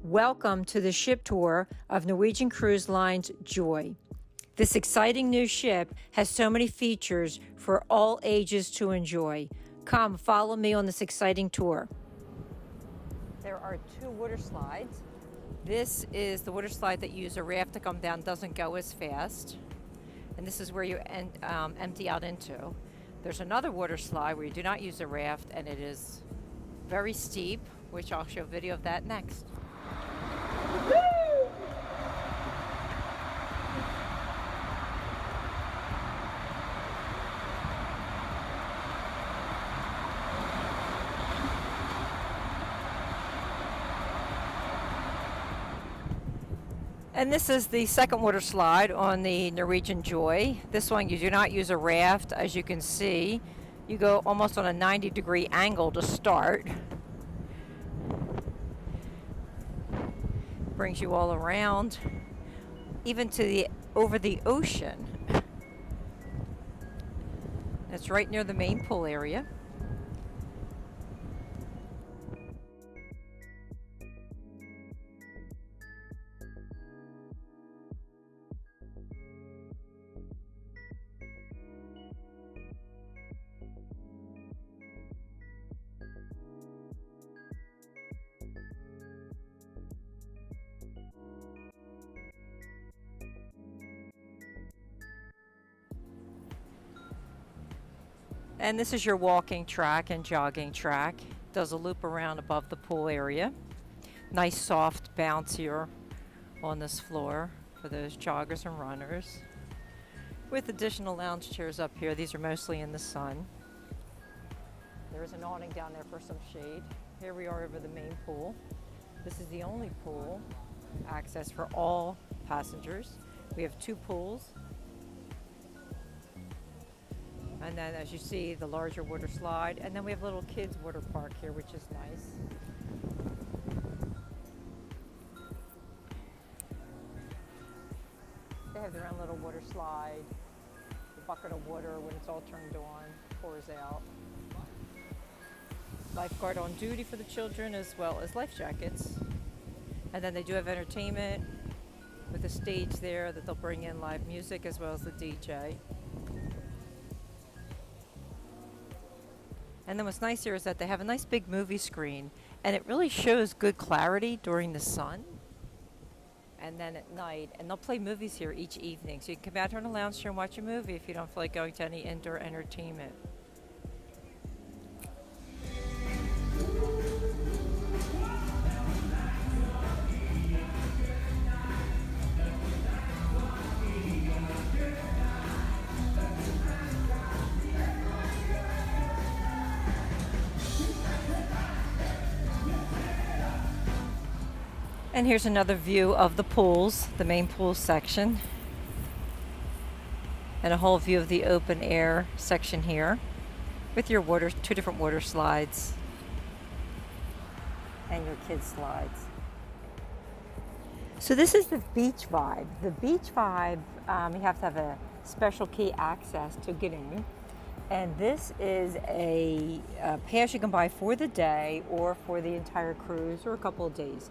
Welcome to the ship tour of Norwegian Cruise Line's Joy. This exciting new ship has so many features for all ages to enjoy. Come, follow me on this exciting tour. There are two water slides. This is the water slide that you use a raft to come down, doesn't go as fast. And this is where you empty out into. There's another water slide where you do not use a raft, and it is very steep, which I'll show a video of that next. And this is the second water slide on the Norwegian Joy. This one you do not use a raft. As you can see, you go almost on a 90-degree angle to start. Brings you all around, even to over the ocean. It's right near the main pool area. And this is your walking track and jogging track. Does a loop around above the pool area. Nice soft bounce here on this floor for those joggers and runners. With additional lounge chairs up here. These are mostly in the sun. There is an awning down there for some shade. Here we are over the main pool. This is the only pool access for all passengers. We have two pools. And then, as you see, the larger water slide. And then we have a little kids water park here, which is nice. They have their own little water slide. The bucket of water, when it's all turned on, pours out. Lifeguard on duty for the children, as well as life jackets. And then they do have entertainment with a stage there that they'll bring in live music, as well as the DJ. And then what's nice here is that they have a nice big movie screen, and it really shows good clarity during the sun and then at night. And they'll play movies here each evening, so you can come out here on the lounge chair and watch a movie if you don't feel like going to any indoor entertainment. And here's another view of the pools, the main pool section, and a whole view of the open air section here with your two different water slides and your kids slides. So this is the beach vibe. The beach vibe, you have to have a special key access to get in. And this is a pass you can buy for the day or for the entire cruise or a couple of days.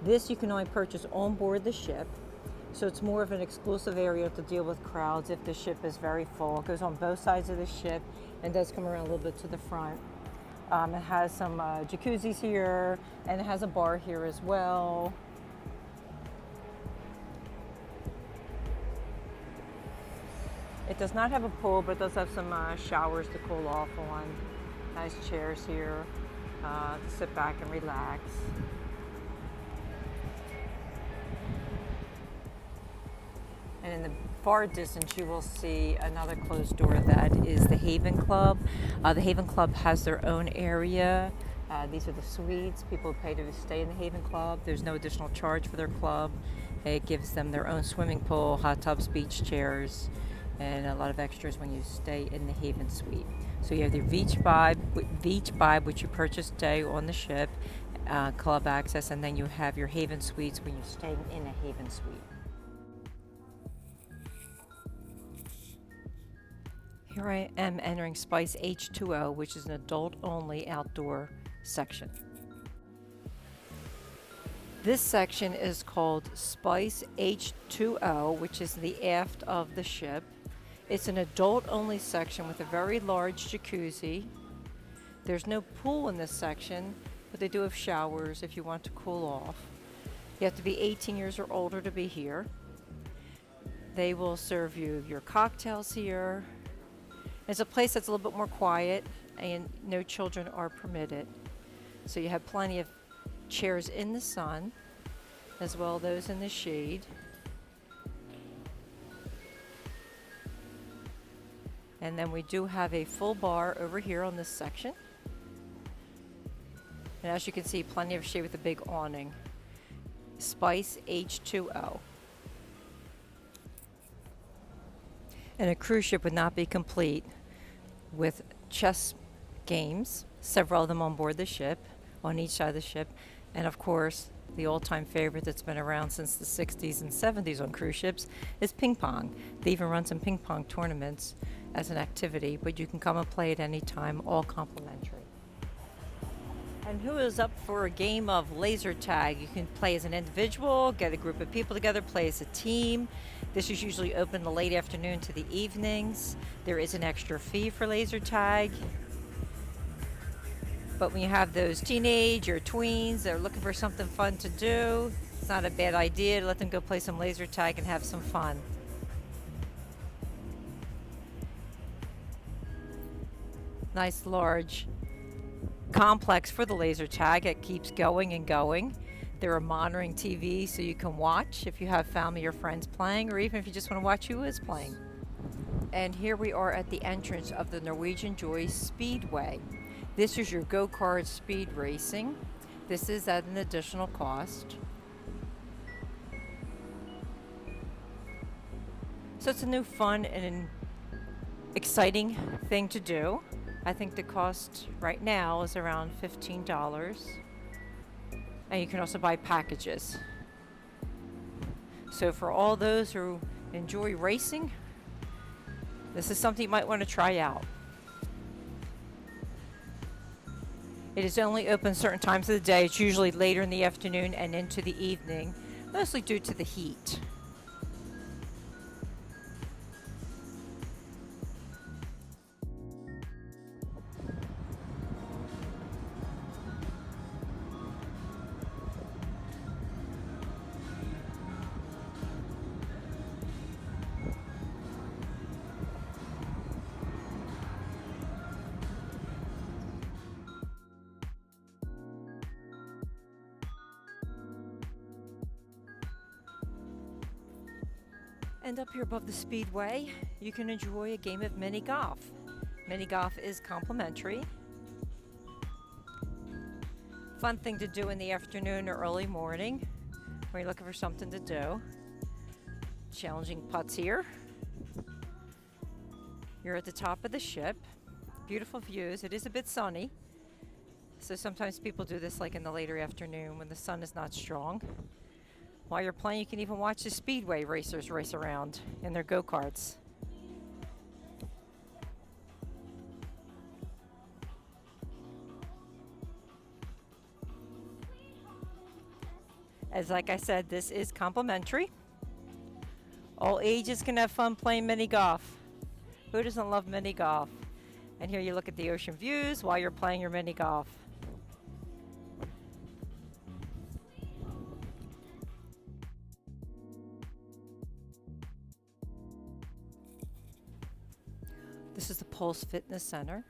This you can only purchase on board the ship, so it's more of an exclusive area to deal with crowds if the ship is very full. It goes on both sides of the ship and does come around a little bit to the front. It has some jacuzzis here, and it has a bar here as well. It does not have a pool, but it does have some showers to cool off on. Nice chairs here to sit back and relax. And in the far distance, you will see another closed door that is the Haven Club. The Haven Club has their own area. These are the suites. People pay to stay in the Haven Club. There's no additional charge for their club. It gives them their own swimming pool, hot tubs, beach chairs, and a lot of extras when you stay in the Haven Suite. So you have the Beach Vibe, which you purchase day on the ship, club access, and then you have your Haven Suites when you're staying in a Haven Suite. Here I am entering Spice H2O, which is an adult-only outdoor section. This section is called Spice H2O, which is the aft of the ship. It's an adult-only section with a very large jacuzzi. There's no pool in this section, but they do have showers if you want to cool off. You have to be 18 years or older to be here. They will serve you your cocktails here. It's a place that's a little bit more quiet, and no children are permitted. So you have plenty of chairs in the sun, as well as those in the shade. And then we do have a full bar over here on this section. And as you can see, plenty of shade with a big awning. Spice H2O. And a cruise ship would not be complete with chess games, several of them on board the ship, on each side of the ship, and of course, the all-time favorite that's been around since the 60s and 70s on cruise ships is ping pong. They even run some ping pong tournaments as an activity, but you can come and play at any time, all complimentary. And who is up for a game of laser tag? You can play as an individual, get a group of people together, play as a team. This is usually open the late afternoon to the evenings. There is an extra fee for laser tag. But when you have those teenage or tweens that are looking for something fun to do, it's not a bad idea to let them go play some laser tag and have some fun. Nice large complex for the laser tag. It keeps going and going. There are monitoring TVs so you can watch if you have family or friends playing, or even if you just want to watch who is playing. And here we are at the entrance of the NCL JOY Speedway. This is your go-kart speed racing. This is at an additional cost. So it's a new fun and an exciting thing to do. I think the cost right now is around $15. And you can also buy packages. So for all those who enjoy racing, this is something you might want to try out. It is only open certain times of the day. It's usually later in the afternoon and into the evening, mostly due to the heat. And up here above the speedway, you can enjoy a game of mini golf. Mini golf is complimentary. Fun thing to do in the afternoon or early morning when you're looking for something to do. Challenging putts here. You're at the top of the ship. Beautiful views. It is a bit sunny, so sometimes people do this like in the later afternoon when the sun is not strong. While you're playing, you can even watch the speedway racers race around in their go-karts. As like I said, this is complimentary. All ages can have fun playing mini golf. Who doesn't love mini golf? And here you look at the ocean views while you're playing your mini golf. This is the Pulse Fitness Center.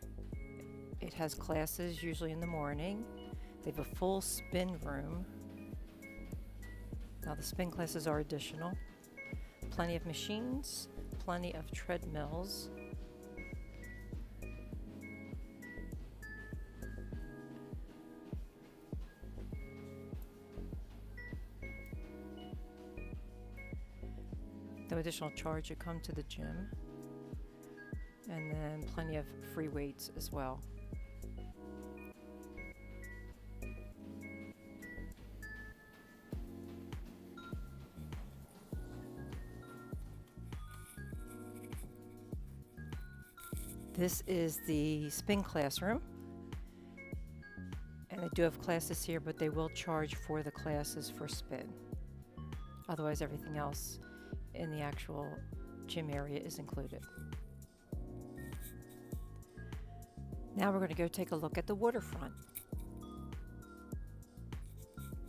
It has classes usually in the morning. They have a full spin room. Now the spin classes are additional. Plenty of machines, plenty of treadmills. No additional charge to come to the gym. And then plenty of free weights as well. This is the spin classroom. And do have classes here, but they will charge for the classes for spin. Otherwise, everything else in the actual gym area is included. Now we're going to go take a look at the waterfront.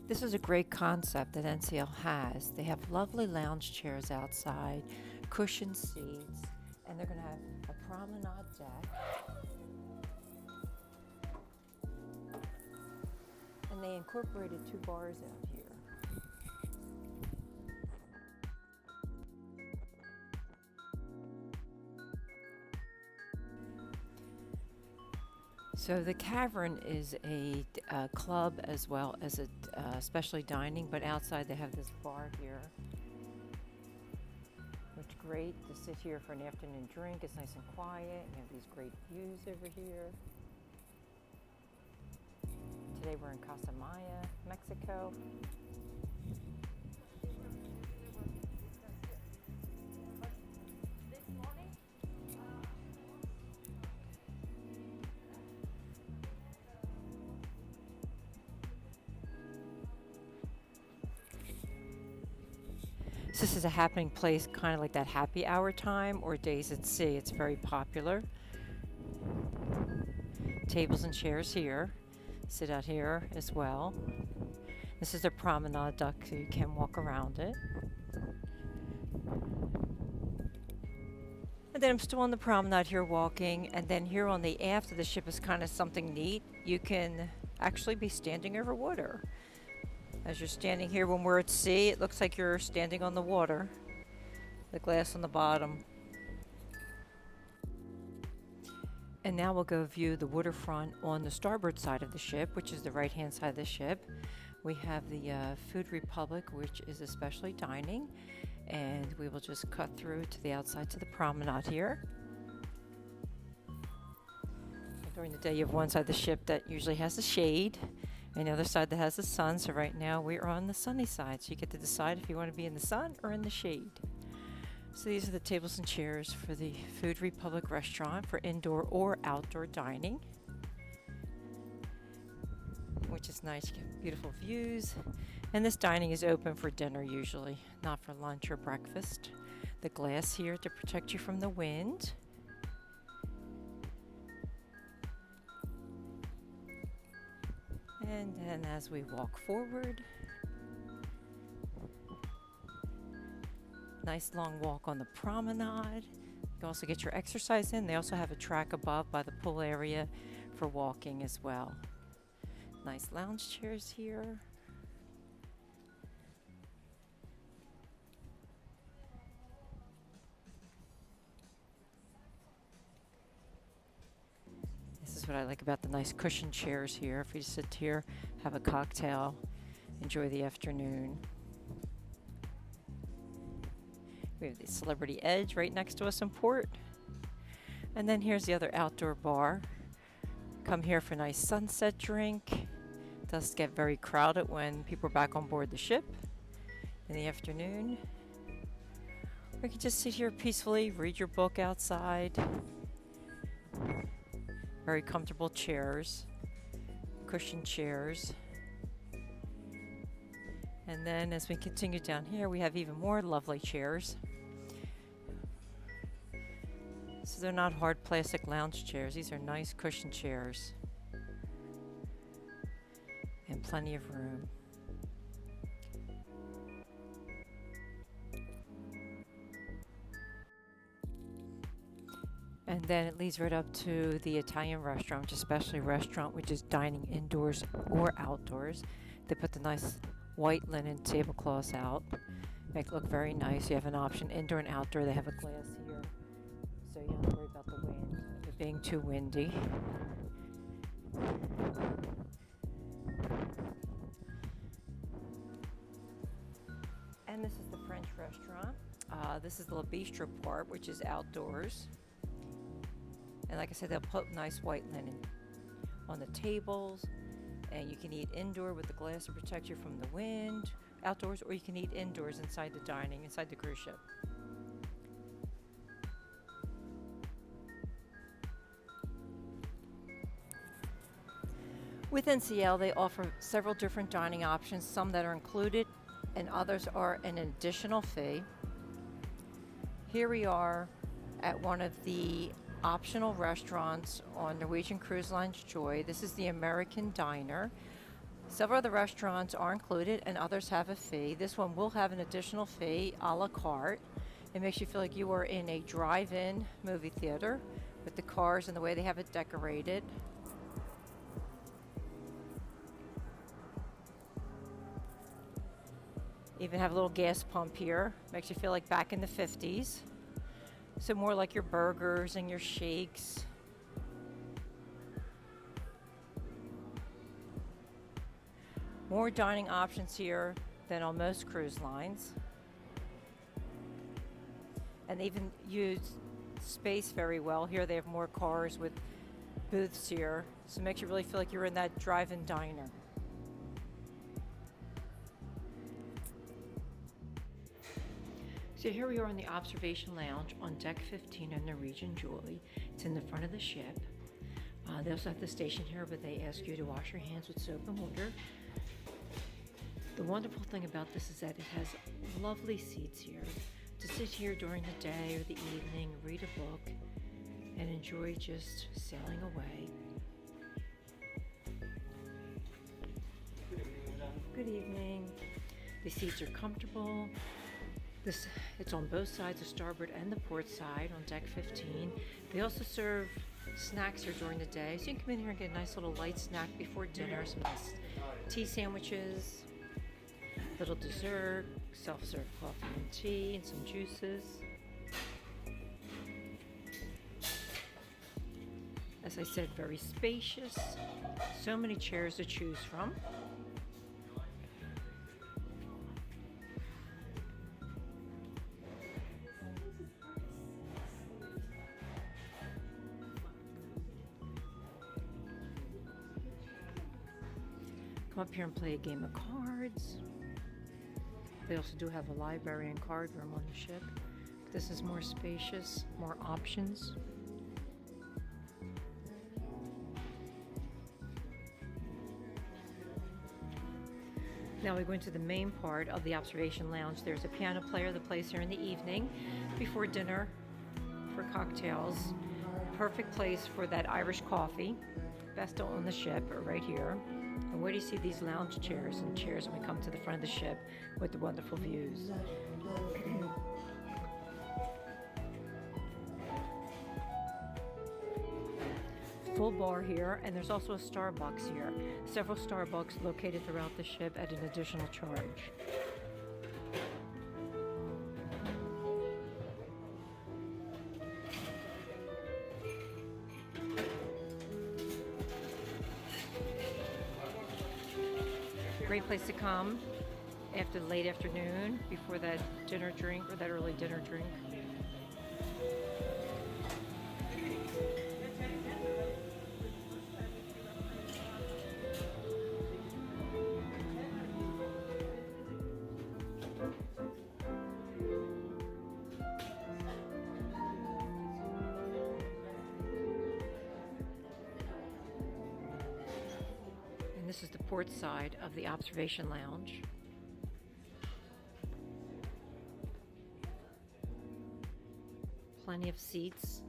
This is a great concept that NCL has. They have lovely lounge chairs outside, cushioned seats, and they're going to have a promenade deck. And they incorporated 2 bars out here. So the Cavern is a club as well as a specialty dining, but outside they have this bar here, which is great to sit here for an afternoon drink. It's nice and quiet. You have these great views over here. Today we're in Casa Maya, Mexico. So this is a happening place, kind of like that happy hour time or Days at Sea. It's very popular. Tables and chairs here. Sit out here as well. This is a promenade deck, so you can walk around it. And then I'm still on the promenade here walking, and then here on the aft of the ship is kind of something neat. You can actually be standing over water. As you're standing here when we're at sea, it looks like you're standing on the water. The glass on the bottom. And now we'll go view the waterfront on the starboard side of the ship, which is the right-hand side of the ship. We have the Food Republic, which is especially dining, and we will just cut through to the outside to the promenade here. During the day, you have one side of the ship that usually has the shade, and the other side that has the sun. So right now we are on the sunny side, so you get to decide if you want to be in the sun or in the shade. So these are the tables and chairs for the Food Republic restaurant for indoor or outdoor dining, which is nice. You get beautiful views. And this dining is open for dinner usually, not for lunch or breakfast. The glass here to protect you from the wind. And then as we walk forward, nice long walk on the promenade. You also get your exercise in. They also have a track above by the pool area for walking as well. Nice lounge chairs here. This is what I like about the nice cushion chairs here. If you sit here, have a cocktail, enjoy the afternoon. We have the Celebrity Edge right next to us in port. And then here's the other outdoor bar. Come here for a nice sunset drink. It does get very crowded when people are back on board the ship in the afternoon. Or you can just sit here peacefully, read your book outside. Very comfortable chairs, cushioned chairs. And then as we continue down here, we have even more lovely chairs. So they're not hard plastic lounge chairs. These are nice cushioned chairs. And plenty of room. And then it leads right up to the Italian restaurant, which is a specialty restaurant, which is dining indoors or outdoors. They put the nice white linen tablecloths out, make it look very nice. You have an option indoor and outdoor. They have a glass here, so you don't have to worry about the wind, it being too windy. And this is the French restaurant. This is the Le Bistro part, which is outdoors. And like I said, they'll put nice white linen on the tables. And you can eat indoor with the glass to protect you from the wind, outdoors, or you can eat indoors inside the dining, inside the cruise ship. With NCL, they offer several different dining options, some that are included and others are an additional fee. Here we are at one of the optional restaurants on Norwegian Cruise Line's Joy. This is the American Diner. Several of the restaurants are included and others have a fee. This one will have an additional fee, a la carte. It makes you feel like you are in a drive-in movie theater with the cars and the way they have it decorated. Even have a little gas pump here. Makes you feel like back in the 50s. So more like your burgers and your shakes. More dining options here than on most cruise lines. And they even use space very well. Here they have more cars with booths here. So it makes you really feel like you're in that drive-in diner. So here we are in the observation lounge on deck 15 of Norwegian Joy. It's in the front of the ship. They also have the station here, but they ask you to wash your hands with soap and water. The wonderful thing about this is that it has lovely seats here to sit here during the day or the evening, read a book, and enjoy just sailing away. Good evening. The seats are comfortable. It's on both sides, the starboard and the port side on deck 15. They also serve snacks here during the day, so you can come in here and get a nice little light snack before dinner, some nice tea sandwiches, little dessert, self-serve coffee and tea, and some juices. As I said, very spacious, so many chairs to choose from. Come up here and play a game of cards. They also do have a library and card room on the ship. This is more spacious, more options. Now we go into the main part of the observation lounge. There's a piano player that plays here in the evening before dinner for cocktails. Perfect place for that Irish coffee. Best on the ship are right here. And where do you see these lounge chairs and chairs when we come to the front of the ship with the wonderful views? Full bar here, and there's also a Starbucks here. Several Starbucks located throughout the ship at an additional charge. Great place to come after the late afternoon, before that dinner drink or that early dinner drink. This is the port side of the observation lounge. Plenty of seats.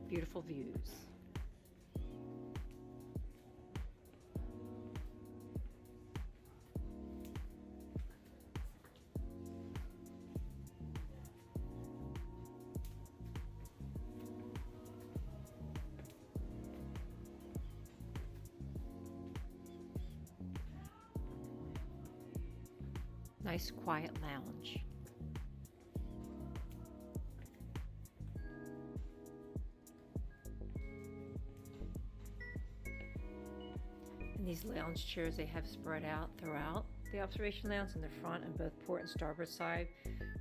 Beautiful views. Nice quiet lounge. And these lounge chairs they have spread out throughout the observation lounge in the front and both port and starboard side,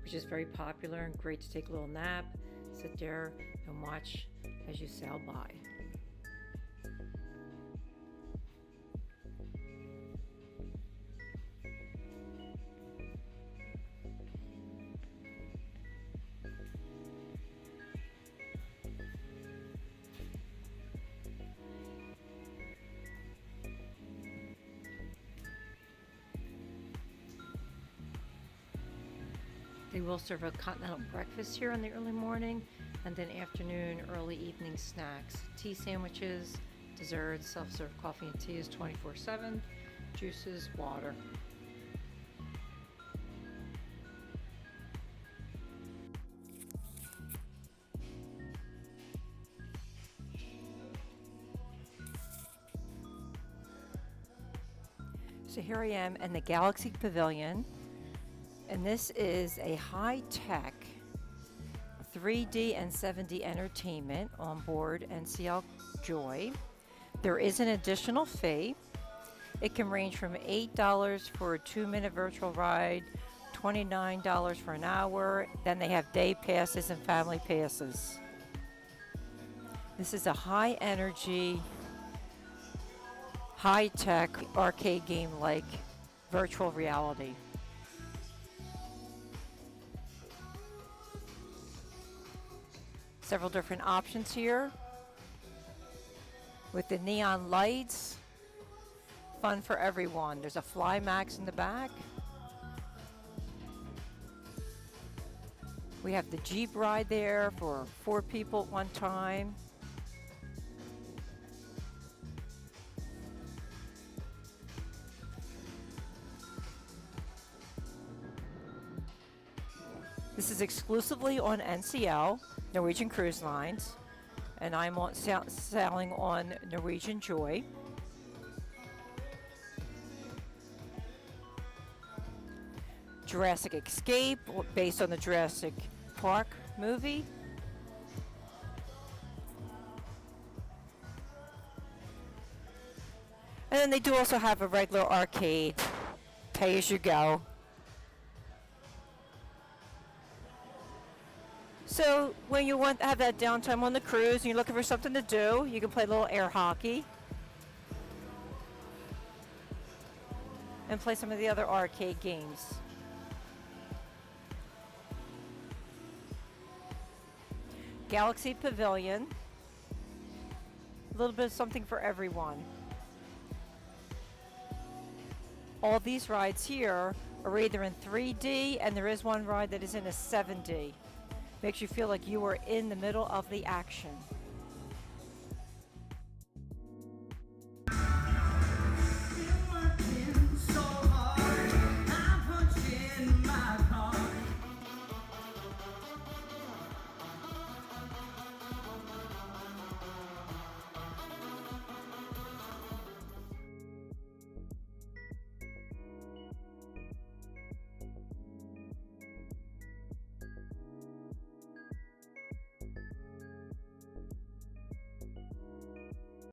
which is very popular and great to take a little nap, sit there and watch as you sail by. We will serve a continental breakfast here in the early morning, and then afternoon, early evening snacks. Tea sandwiches, desserts, self-serve coffee and tea is 24/7, juices, water. So here I am in the Galaxy Pavilion, and this is a high-tech 3D and 7D entertainment on board NCL JOY. There is an additional fee. It can range from $8 for a 2-minute virtual ride, $29 for an hour. Then they have day passes and family passes. This is a high-energy, high-tech arcade game like virtual reality. Several different options here with the neon lights. Fun for everyone. There's a Fly Max in the back. We have the Jeep ride there for 4 people at one time. This is exclusively on NCL, Norwegian Cruise Lines, and I'm sailing on Norwegian Joy. Jurassic Escape, based on the Jurassic Park movie. And then they do also have a regular arcade, pay as you go. So when you want to have that downtime on the cruise and you're looking for something to do, you can play a little air hockey and play some of the other arcade games. Galaxy Pavilion, a little bit of something for everyone. All these rides here are either in 3D, and there is one ride that is in a 7D. Makes you feel like you are in the middle of the action.